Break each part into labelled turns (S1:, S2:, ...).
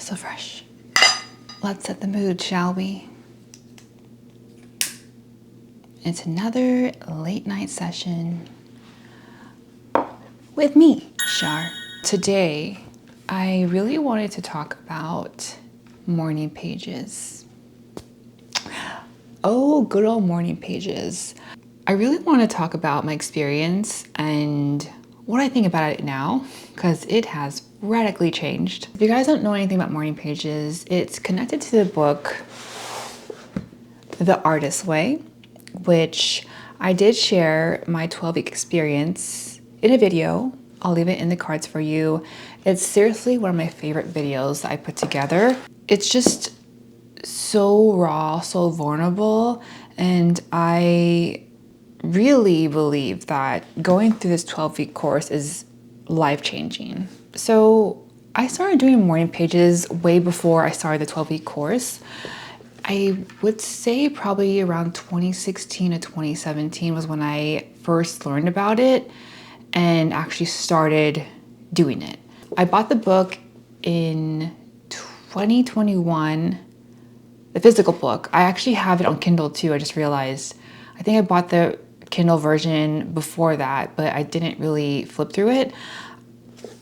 S1: so fresh. Let's set the mood, shall we? It's another late night session with me, Char. Today, I really wanted to talk about morning pages. Oh, good old morning pages. I really want to talk about my experience and what I think about it now, because it has radically changed. If you guys don't know anything about morning pages, it's connected to the book, The Artist's Way, which I did share my 12-week experience in a video. I'll leave it in the cards for you. It's seriously one of my favorite videos that I put together. It's just so raw, so vulnerable, and I really believe that going through this 12-week course is life-changing. So I started doing morning pages way before I started the 12-week course. I would say probably around 2016 to 2017 was when I first learned about it and actually started doing it. I bought the book in 2021, the physical book. I actually have it on Kindle too, I just realized. I think I bought the Kindle version before that, but I didn't really flip through it.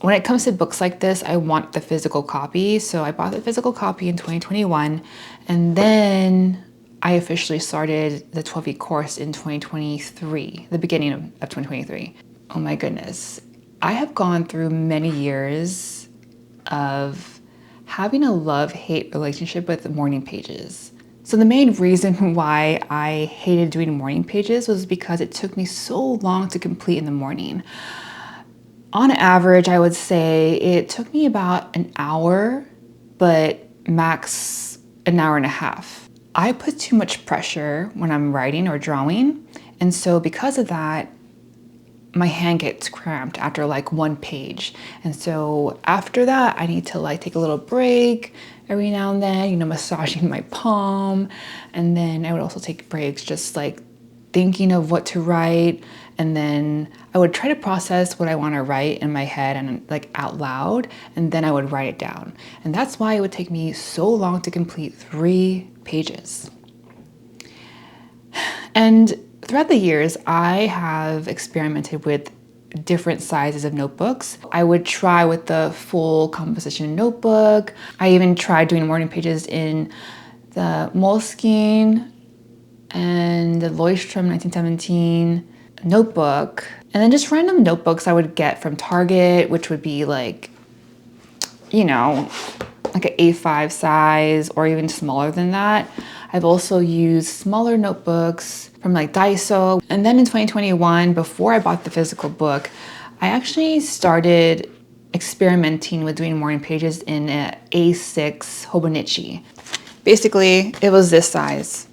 S1: When it comes to books like this, I want the physical copy. So I bought the physical copy in 2021, and then I officially started the 12-week course in 2023, the beginning of 2023. Oh my goodness. I have gone through many years of having a love-hate relationship with morning pages. So the main reason why I hated doing morning pages was because it took me so long to complete in the morning. On average, I would say it took me about an hour, but max an hour and a half. I put too much pressure when I'm writing or drawing, and so because of that, my hand gets cramped after like one page. And so after that, I need to like take a little break every now and then, you know, massaging my palm. And then I would also take breaks just like thinking of what to write. And then I would try to process what I want to write in my head and like out loud. And then I would write it down. And that's why it would take me so long to complete 3 pages. And throughout the years, I have experimented with different sizes of notebooks. I would try with the full composition notebook. I even tried doing morning pages in the Moleskine and the Leuchtturm 1917 notebook. And then just random notebooks I would get from Target, which would be like, you know, like an A5 size or even smaller than that. I've also used smaller notebooks from like Daiso. And then in 2021, before I bought the physical book, I actually started experimenting with doing morning pages in an A6 Hobonichi. Basically, it was this size.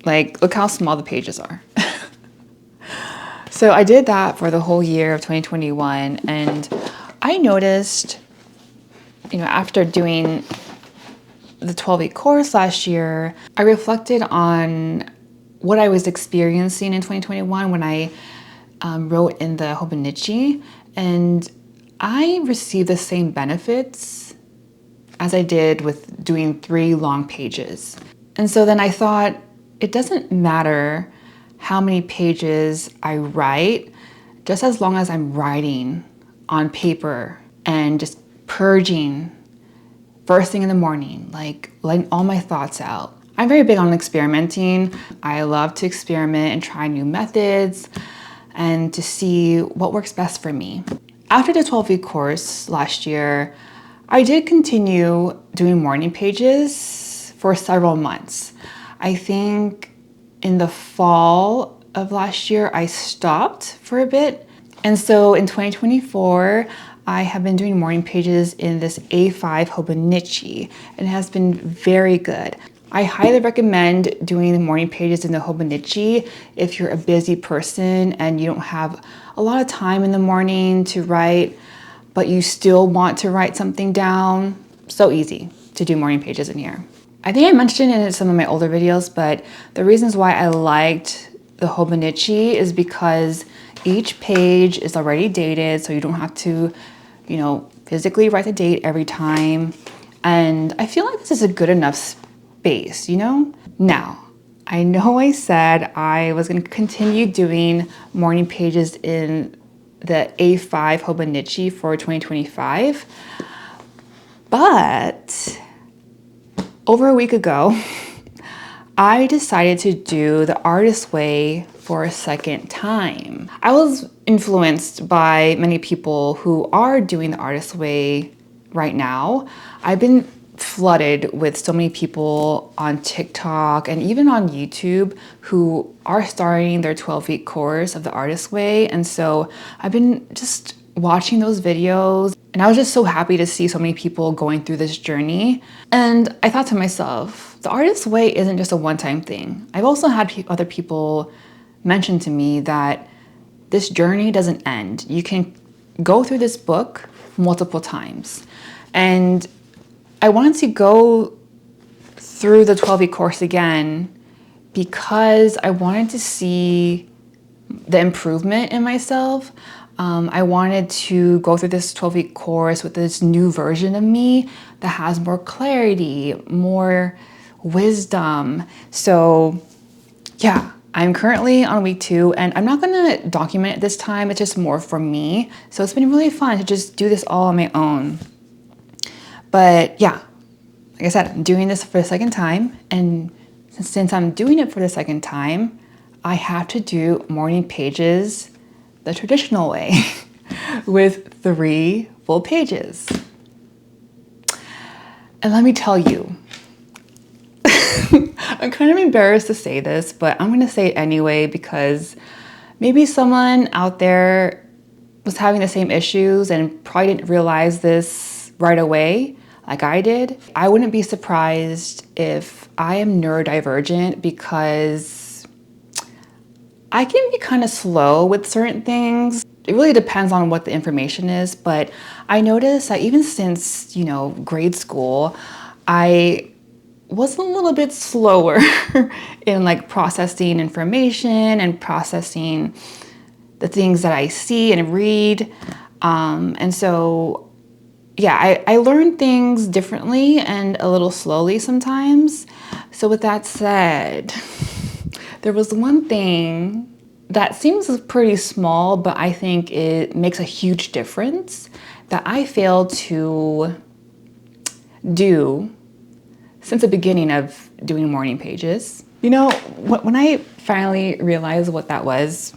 S1: Like, look how small the pages are. So I did that for the whole year of 2021. And I noticed, you know, after doing the 12-week course last year, I reflected on what I was experiencing in 2021 when I wrote in the Hobonichi, and I received the same benefits as I did with doing 3 long pages. And so then I thought, it doesn't matter how many pages I write, just as long as I'm writing on paper and just purging first thing in the morning, like letting all my thoughts out. I'm very big on experimenting. I love to experiment and try new methods and to see what works best for me. After the 12-week course last year, I did continue doing morning pages for several months. I think in the fall of last year, I stopped for a bit. And so in 2024, I have been doing morning pages in this A5 Hobonichi, and it has been very good. I highly recommend doing the morning pages in the Hobonichi if you're a busy person and you don't have a lot of time in the morning to write, but you still want to write something down. So easy to do morning pages in here. I think I mentioned it in some of my older videos, but the reasons why I liked the Hobonichi is because each page is already dated, so you don't have to, you know, physically write the date every time. And I feel like this is a good enough space, you know? Now, I know I said I was gonna continue doing morning pages in the A5 Hobonichi for 2025, but over a week ago, I decided to do the artist way for a second time. I was influenced by many people who are doing the artist way right now. I've been flooded with so many people on TikTok and even on YouTube who are starting their 12-week course of the artist way. And so I've been just watching those videos, and I was just so happy to see so many people going through this journey. And I thought to myself, the artist way isn't just a one-time thing. I've also had other people mention to me that this journey doesn't end. You can go through this book multiple times. And I wanted to go through the 12-week course again because I wanted to see the improvement in myself. I wanted to go through this 12-week course with this new version of me that has more clarity, more wisdom. So yeah, I'm currently on week 2, and I'm not gonna document it this time. It's just more for me. So it's been really fun to just do this all on my own. But yeah, like I said, I'm doing this for the second time. And since I'm doing it for the second time, I have to do morning pages the traditional way with 3 full pages. And let me tell you, I'm kind of embarrassed to say this, but I'm gonna say it anyway because maybe someone out there was having the same issues and probably didn't realize this right away like I did. I wouldn't be surprised if I am neurodivergent because I can be kind of slow with certain things. It really depends on what the information is, but I noticed that even since, grade school, I was a little bit slower in like processing information and processing the things that I see and read. And so, yeah, I learn things differently and a little slowly sometimes. So with that said, there was one thing that seems pretty small, but I think it makes a huge difference that I failed to do since the beginning of doing morning pages. When I finally realized what that was,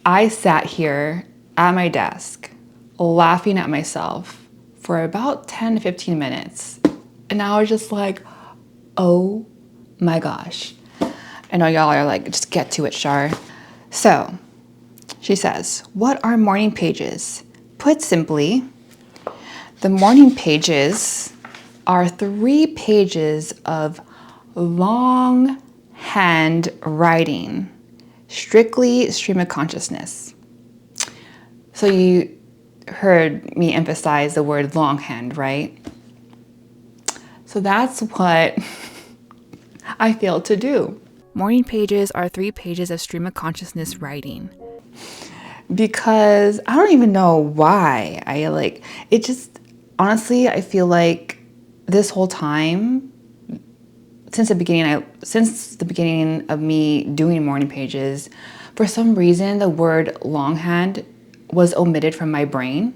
S1: I sat here at my desk laughing at myself for about 10 to 15 minutes. And I was just like, oh my gosh. I know y'all are like, just get to it, Char. So she says, what are morning pages? Put simply, the morning pages are 3 pages of longhand writing, strictly stream of consciousness. So you heard me emphasize the word longhand, right? So that's what I failed to do. Morning pages are 3 pages of stream of consciousness writing. Because I don't even know why. Honestly, I feel like this whole time, since the beginning of me doing morning pages, for some reason the word longhand was omitted from my brain.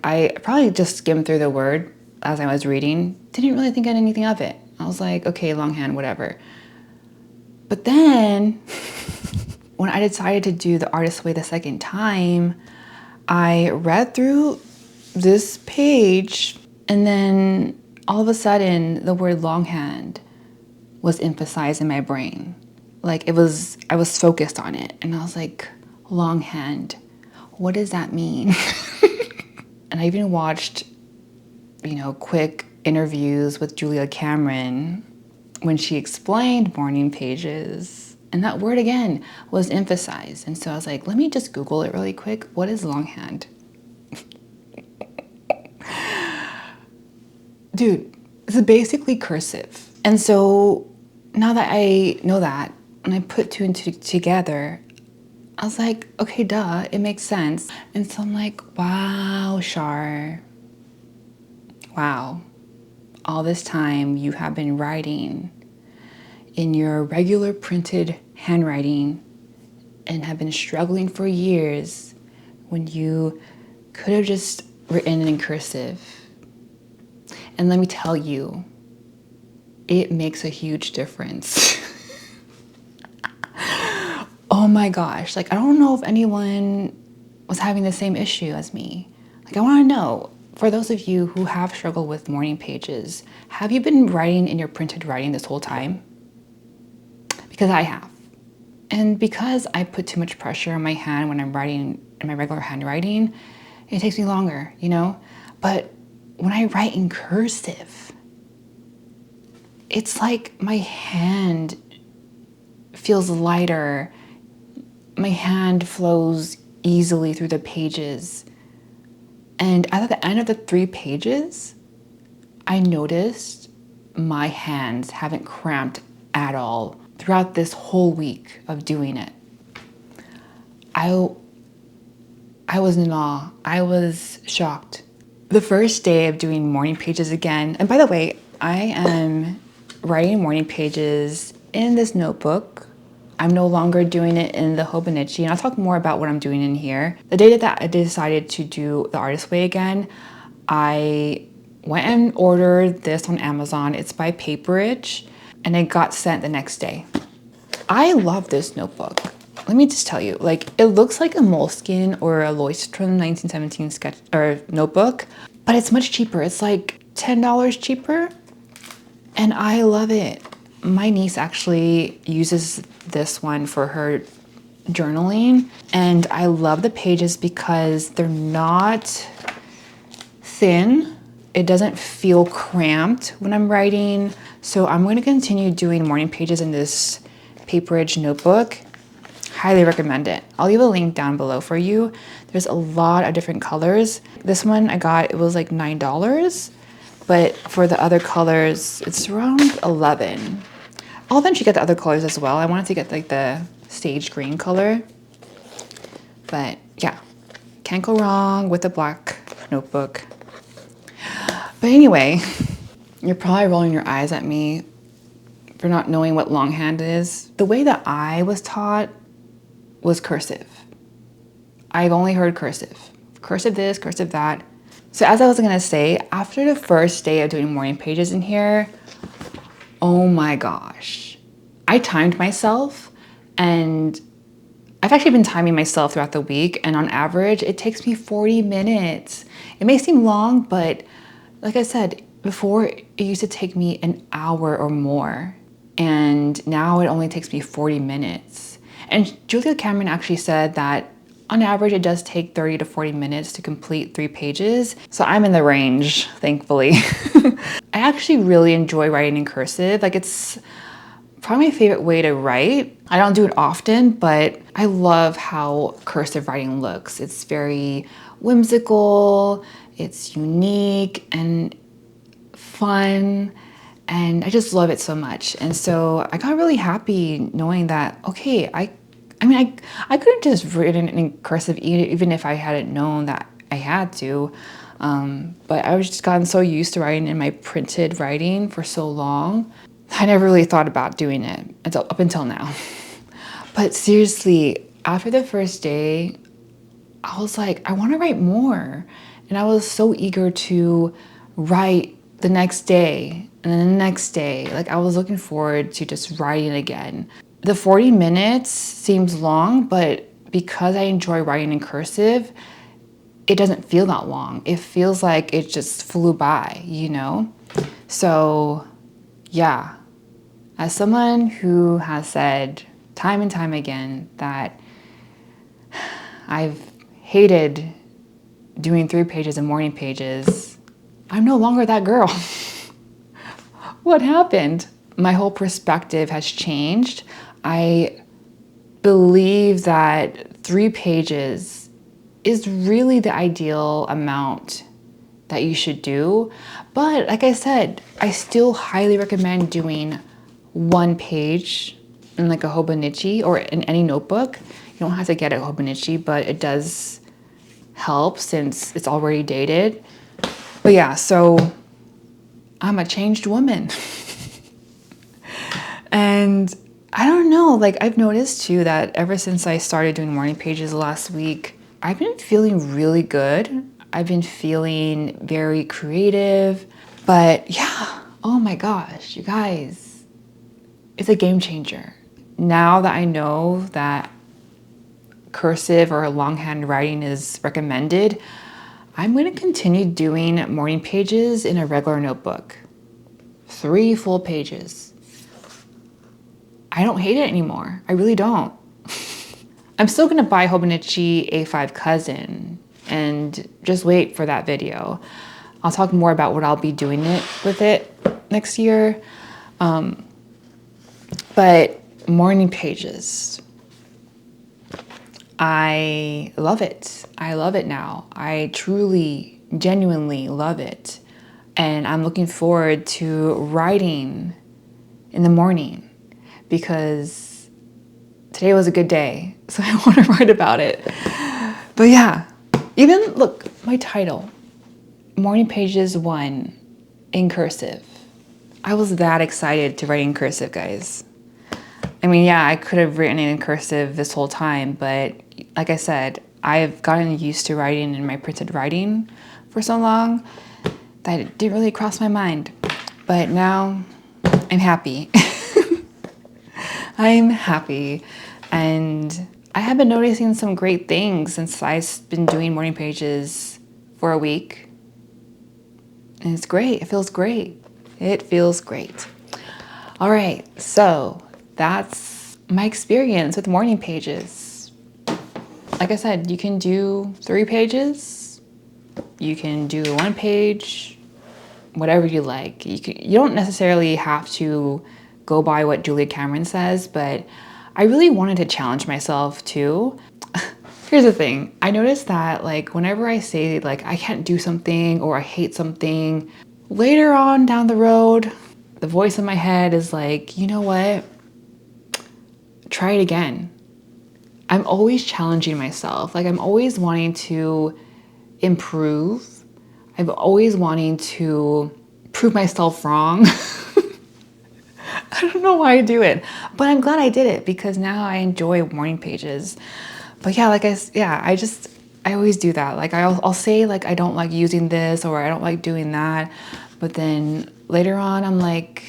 S1: I probably just skimmed through the word as I was reading, didn't really think anything of it. I was like, okay, longhand, whatever. But then, when I decided to do the artist way the second time, I read through this page, and then all of a sudden, the word longhand was emphasized in my brain. I was focused on it, and I was like, longhand, what does that mean? And I even watched, quick interviews with Julia Cameron when she explained morning pages, and that word again was emphasized. And so I was like, let me just Google it really quick. What is longhand? Dude, it's basically cursive. And so now that I know that, and I put 2 and 2 together, I was like, okay, duh, it makes sense. And so I'm like, wow, Char, wow. All this time you have been writing in your regular printed handwriting and have been struggling for years when you could have just written in cursive. And let me tell you, it makes a huge difference. Oh my gosh, like I don't know if anyone was having the same issue as me. Like I want to know, for those of you who have struggled with morning pages, have you been writing in your printed writing this whole time? Because I have. And because I put too much pressure on my hand when I'm writing in my regular handwriting, it takes me longer, you know? But when I write in cursive, it's like my hand feels lighter. My hand flows easily through the pages. And at the end of the 3 pages, I noticed my hands haven't cramped at all throughout this whole week of doing it. I was in awe. I was shocked. The first day of doing morning pages again, and by the way, I am writing morning pages in this notebook. I'm no longer doing it in the Hobonichi, and I'll talk more about what I'm doing in here. The day that I decided to do the artist way again, I went and ordered this on Amazon. It's by Paperage, and it got sent the next day. I love this notebook. Let me just tell you, like, it looks like a Moleskine or a Leuchtturm 1917 sketch or notebook, but it's much cheaper. It's like $10 cheaper, and I love it. My niece actually uses this one for her journaling, and I love the pages because they're not thin. It doesn't feel cramped when I'm writing. So I'm going to continue doing morning pages in this Paperage notebook. Highly recommend it. I'll leave a link down below for you. There's a lot of different colors. This one I got, it was like $9, but for the other colors, it's around $11. I'll eventually get the other colors as well. I wanted to get like the sage green color, but yeah, can't go wrong with a black notebook. But anyway, you're probably rolling your eyes at me for not knowing what longhand is. The way that I was taught was cursive. I've only heard cursive. Cursive this, cursive that. So as I was gonna say, after the first day of doing morning pages in here, oh my gosh. I timed myself, and I've actually been timing myself throughout the week, and on average, it takes me 40 minutes. It may seem long, but like I said, before it used to take me an hour or more, and now it only takes me 40 minutes. And Julia Cameron actually said that on average, it does take 30 to 40 minutes to complete 3 pages. So I'm in the range, thankfully. I actually really enjoy writing in cursive. Like, it's probably my favorite way to write. I don't do it often, but I love how cursive writing looks. It's very whimsical, it's unique and fun, and I just love it so much. And so I got really happy knowing that, okay, I could have just written in cursive even if I hadn't known that I had to. But I was just gotten so used to writing in my printed writing for so long, I never really thought about doing it up until now. But seriously, after the first day, I was like, I want to write more. And I was so eager to write the next day and then the next day. Like, I was looking forward to just writing again. The 40 minutes seems long, but because I enjoy writing in cursive, it doesn't feel that long. It feels like it just flew by, you know? So yeah, as someone who has said time and time again that I've hated doing 3 pages and morning pages, I'm no longer that girl. What happened? My whole perspective has changed. I believe that 3 pages is really the ideal amount that you should do. But like I said, I still highly recommend doing 1 page in like a Hobonichi or in any notebook. don't have to get it Hobonichi, but it does help since it's already dated. But yeah, so I'm a changed woman. And I don't know, like I've noticed too that ever since I started doing morning pages last week, I've been feeling really good. I've been feeling very creative. But yeah, oh my gosh, you guys, it's a game changer. Now that I know that cursive or longhand writing is recommended, I'm going to continue doing morning pages in a regular notebook. 3 full pages. I don't hate it anymore. I really don't. I'm still going to buy Hobonichi A5 Cousin and just wait for that video. I'll talk more about what I'll be doing with it next year. But morning pages, I love it. I love it now. I truly, genuinely love it. And I'm looking forward to writing in the morning because today was a good day. So I want to write about it. But yeah, even look, my title, Morning Pages 1 in cursive. I was that excited to write in cursive, guys. I mean, yeah, I could have written it in cursive this whole time, but like I said, I've gotten used to writing in my printed writing for so long that it didn't really cross my mind. But now I'm happy. I'm happy. And I have been noticing some great things since I've been doing morning pages for a week. And it's great. It feels great. It feels great. All right, so that's my experience with morning pages. Like I said, you can do 3 pages. You can do 1 page, whatever you like. You don't necessarily have to go by what Julia Cameron says, but I really wanted to challenge myself too. Here's the thing. I noticed that like whenever I say like I can't do something or I hate something, later on down the road, the voice in my head is like, you know what? Try it again. I'm always challenging myself. Like I'm always wanting to improve. I'm always wanting to prove myself wrong. I don't know why I do it, but I'm glad I did it because now I enjoy morning pages. But yeah, I always do that. Like I'll say like I don't like using this or I don't like doing that, but then later on I'm like,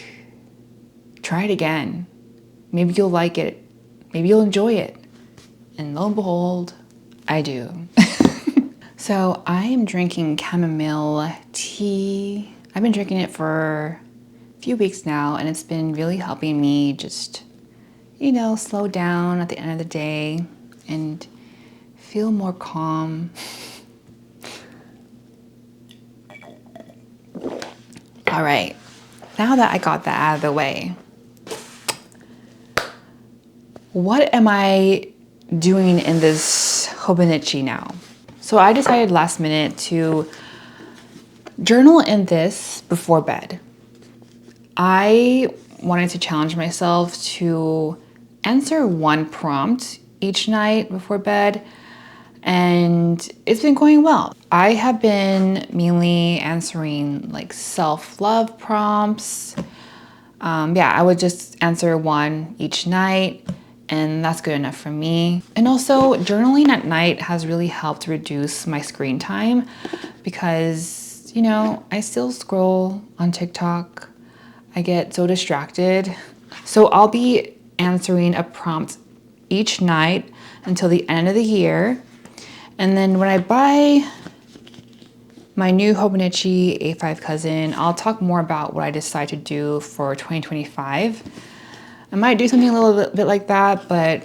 S1: try it again. Maybe you'll like it. Maybe you'll enjoy it. And lo and behold, I do. So I am drinking chamomile tea. I've been drinking it for a few weeks now, and it's been really helping me just, you know, slow down at the end of the day and feel more calm. All right, now that I got that out of the way, what am I doing in this Hobonichi now? So I decided last minute to journal in this before bed. I wanted to challenge myself to answer 1 prompt each night before bed, and it's been going well. I have been mainly answering like self-love prompts. I would just answer 1 each night, and that's good enough for me. And also journaling at night has really helped reduce my screen time because, you know, I still scroll on TikTok. I get so distracted. So I'll be answering a prompt each night until the end of the year. And then when I buy my new Hobonichi A5 Cousin, I'll talk more about what I decide to do for 2025. I might do something a little bit like that, but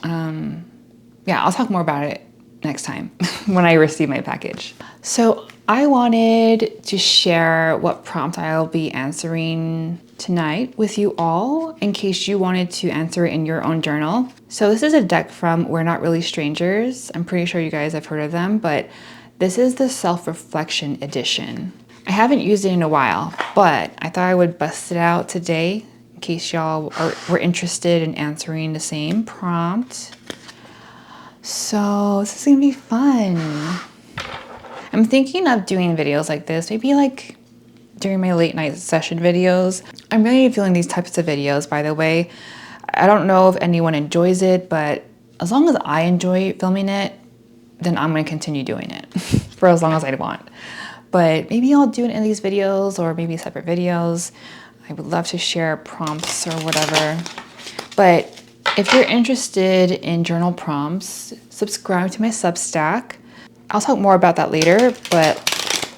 S1: I'll talk more about it next time when I receive my package. So I wanted to share what prompt I'll be answering tonight with you all in case you wanted to answer it in your own journal. So this is a deck from We're Not Really Strangers. I'm pretty sure you guys have heard of them, but this is the self-reflection edition. I haven't used it in a while, but I thought I would bust it out today in case y'all were interested in answering the same prompt. So this is gonna be fun. I'm thinking of doing videos like this, maybe like during my late night session videos. I'm really feeling these types of videos, by the way. I don't know if anyone enjoys it, but as long as I enjoy filming it, then I'm gonna continue doing it for as long as I want. But maybe I'll do it in these videos or maybe separate videos. I would love to share prompts or whatever. But if you're interested in journal prompts, subscribe to my Substack. I'll talk more about that later, but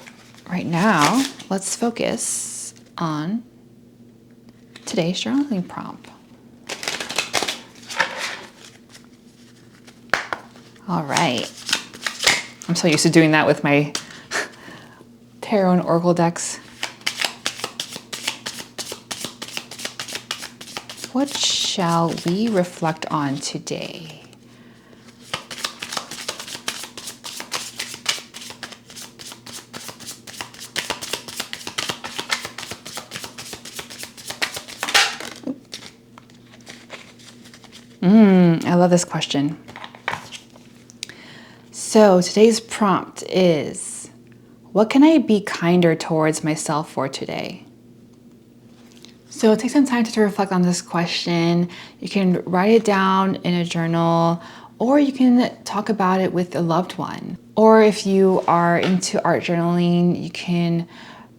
S1: right now, let's focus on today's journaling prompt. All right. I'm so used to doing that with my tarot and oracle decks. What shall we reflect on today? I love this question. So today's prompt is, what can I be kinder towards myself for today? So take some time to reflect on this question. You can write it down in a journal, or you can talk about it with a loved one. Or if you are into art journaling, you can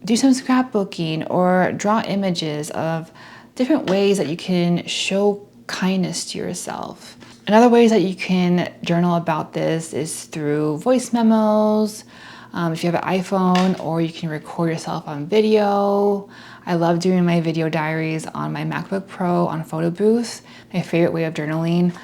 S1: do some scrapbooking or draw images of different ways that you can show kindness to yourself. Another ways that you can journal about this is through voice memos, if you have an iPhone, or you can record yourself on video. I love doing my video diaries on my MacBook Pro on Photo Booth, my favorite way of journaling,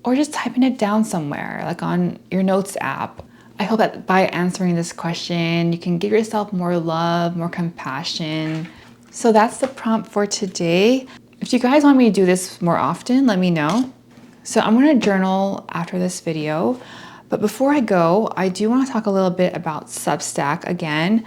S1: or just typing it down somewhere, like on your notes app. I hope that by answering this question, you can give yourself more love, more compassion. So that's the prompt for today. If you guys want me to do this more often, let me know. So I'm gonna journal after this video, but before I go, I do wanna talk a little bit about Substack again.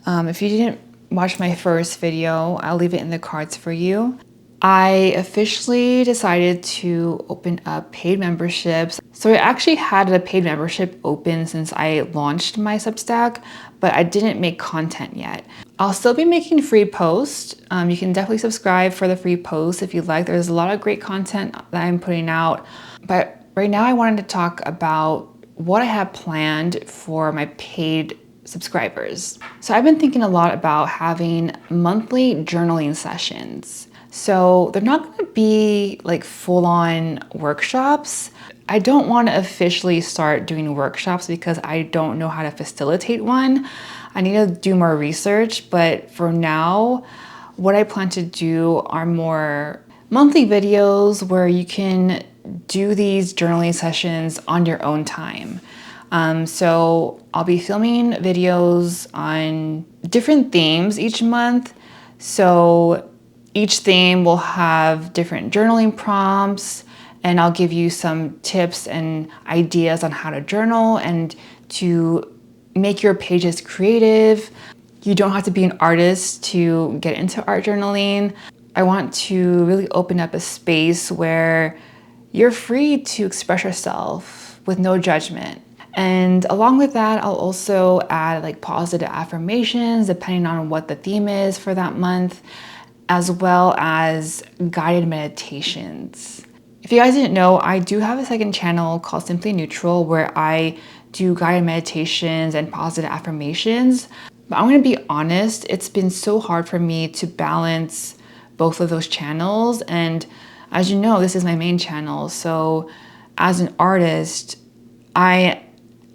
S1: If you didn't watch my first video, I'll leave it in the cards for you. I officially decided to open up paid memberships. So I actually had a paid membership open since I launched my Substack, but I didn't make content yet. I'll still be making free posts. You can definitely subscribe for the free posts if you'd like. There's a lot of great content that I'm putting out. But right now I wanted to talk about what I have planned for my paid subscribers. So I've been thinking a lot about having monthly journaling sessions. So they're not going to be like full-on workshops. I don't want to officially start doing workshops because I don't know how to facilitate one. I need to do more research, but for now, what I plan to do are more monthly videos where you can do these journaling sessions on your own time. So I'll be filming videos on different themes each month. So each theme will have different journaling prompts, and I'll give you some tips and ideas on how to journal and to make your pages creative. You don't have to be an artist to get into art journaling. I want to really open up a space where you're free to express yourself with no judgment. And along with that, I'll also add like positive affirmations depending on what the theme is for that month, as well as guided meditations. If you guys didn't know, I do have a second channel called Simply Neutral where I do guided meditations and positive affirmations. But I'm gonna be honest, it's been so hard for me to balance both of those channels. And as you know, this is my main channel. So as an artist, I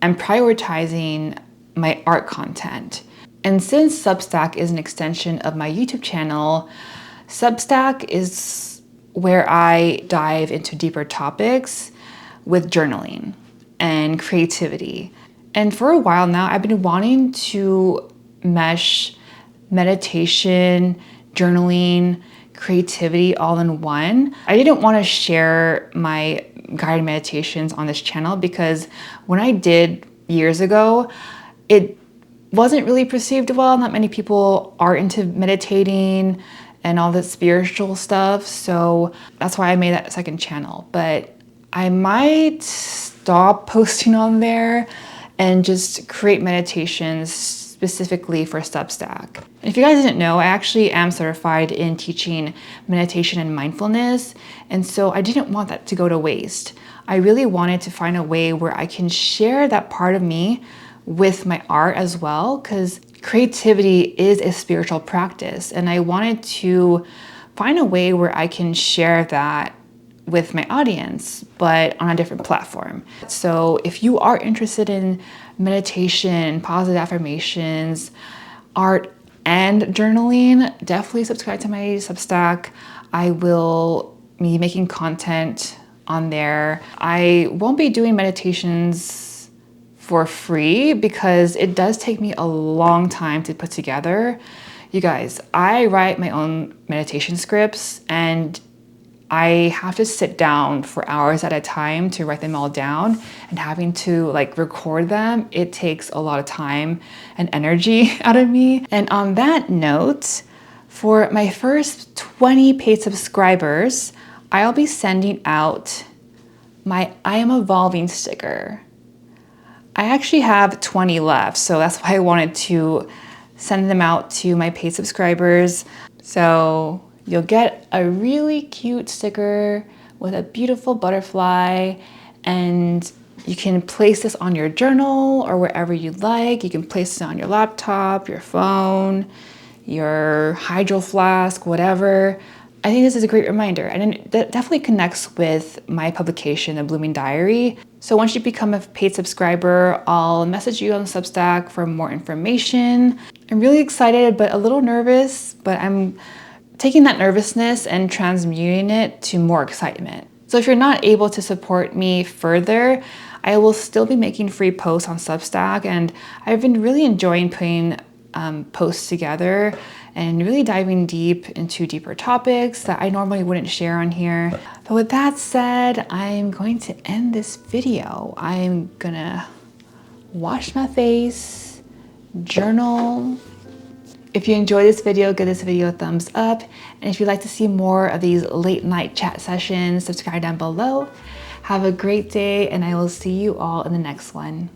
S1: am prioritizing my art content. And since Substack is an extension of my YouTube channel, Substack is where I dive into deeper topics with journaling and creativity. And for a while now, I've been wanting to mesh meditation, journaling, creativity all in one. I didn't want to share my guided meditations on this channel because when I did years ago, it wasn't really perceived well. Not many people are into meditating and all this spiritual stuff. So that's why I made that second channel. But I might stop posting on there and just create meditations specifically for Substack. If you guys didn't know, I actually am certified in teaching meditation and mindfulness, and so I didn't want that to go to waste. I really wanted to find a way where I can share that part of me with my art as well, because creativity is a spiritual practice, and I wanted to find a way where I can share that with my audience, but on a different platform. So if you are interested in meditation, positive affirmations, art, and journaling, definitely subscribe to my Substack. I will be making content on there. I won't be doing meditations for free because it does take me a long time to put together. You guys, I write my own meditation scripts, and I have to sit down for hours at a time to write them all down, and having to like record them, it takes a lot of time and energy out of me. And on that note, for my first 20 paid subscribers, I'll be sending out my I Am Evolving sticker. I actually have 20 left, so that's why I wanted to send them out to my paid subscribers. So you'll get a really cute sticker with a beautiful butterfly, and you can place this on your journal or wherever you'd like. You can place it on your laptop, your phone, your hydro flask, whatever. I think this is a great reminder, and it definitely connects with my publication, The Blooming Diary. So once you become a paid subscriber, I'll message you on Substack for more information. I'm really excited, but a little nervous, but I'm taking that nervousness and transmuting it to more excitement. So if you're not able to support me further, I will still be making free posts on Substack, and I've been really enjoying putting posts together and really diving deep into deeper topics that I normally wouldn't share on here. But with that said, I'm going to end this video. I'm gonna wash my face, journal. If you enjoyed this video, give this video a thumbs up. And if you'd like to see more of these late night chat sessions, subscribe down below. Have a great day, and I will see you all in the next one.